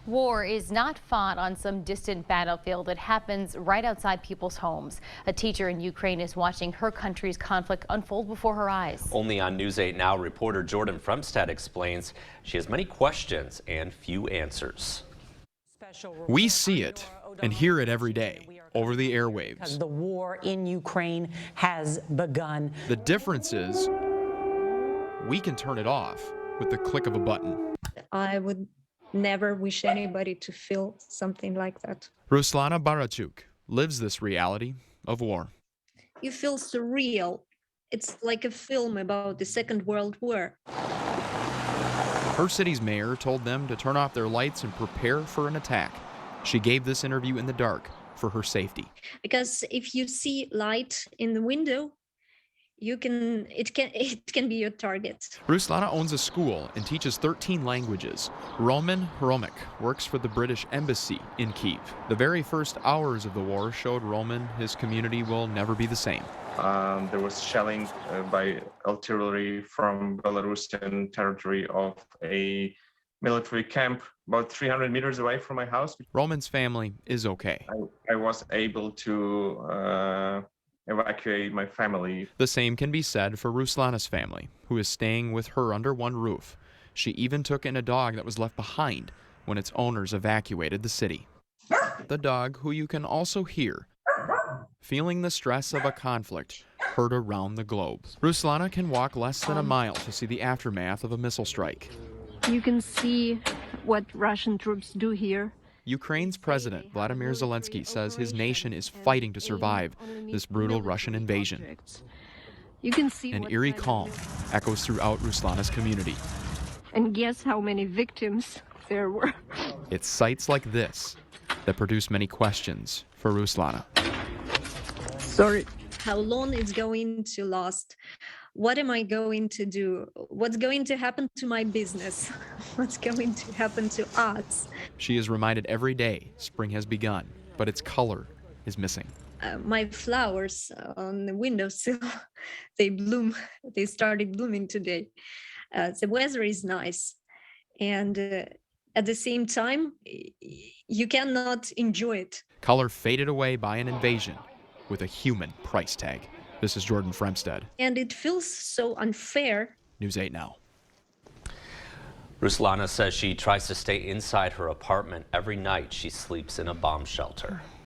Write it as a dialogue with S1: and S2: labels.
S1: War is not fought on some distant battlefield. It happens right outside people's homes. A teacher in Ukraine is watching her country's conflict unfold before her eyes.
S2: Only on News 8 Now, reporter Jordan Fremstad explains she has many questions and few answers.
S3: We see it and hear it every day over the airwaves.
S4: The war in Ukraine has begun.
S3: The difference is we can turn it off with the click of a button.
S5: I would never wish anybody to feel something like that.
S3: Ruslana Barachuk lives this reality of war.
S5: You feel surreal. It's like a film about the Second World War.
S3: Her city's mayor told them to turn off their lights and prepare for an attack. She gave this interview in the dark for her safety.
S5: Because if you see light in the window, it can be your target.
S3: Ruslana owns a school and teaches 13 languages. Roman Hromik works for the British Embassy in Kyiv. The very first hours of the war showed Roman his community will never be the same.
S6: There was shelling by artillery from Belarusian territory of a military camp about 300 meters away from my house.
S3: Roman's family is okay.
S6: I was able to evacuate my family.
S3: The same can be said for Ruslana's family, who is staying with her under one roof. She even took in a dog that was left behind when its owners evacuated the city. The dog, who you can also hear, feeling the stress of a conflict heard around the globe. Ruslana can walk less than a mile to see the aftermath of a missile strike.
S7: You can see what Russian troops do here.
S3: Ukraine's President Vladimir Zelensky says his nation is fighting to survive this brutal Russian invasion.
S7: You can see
S3: An eerie calm echoes throughout Ruslana's community.
S7: And guess how many victims there were.
S3: It's sights like this that produce many questions for Ruslana.
S7: Sorry.
S5: How long it's going to last? What am I going to do? What's going to happen to my business? What's going to happen to us?
S3: She is reminded every day spring has begun, but its color is missing.
S5: My flowers on the windowsill, they bloom. They started blooming today. The weather is nice. And at the same time, you cannot enjoy it.
S3: Color faded away by an invasion with a human price tag. This is Jordan Fremstad.
S5: And it feels so unfair.
S3: News 8 Now.
S2: Ruslana says she tries to stay inside her apartment every night. She sleeps in a bomb shelter.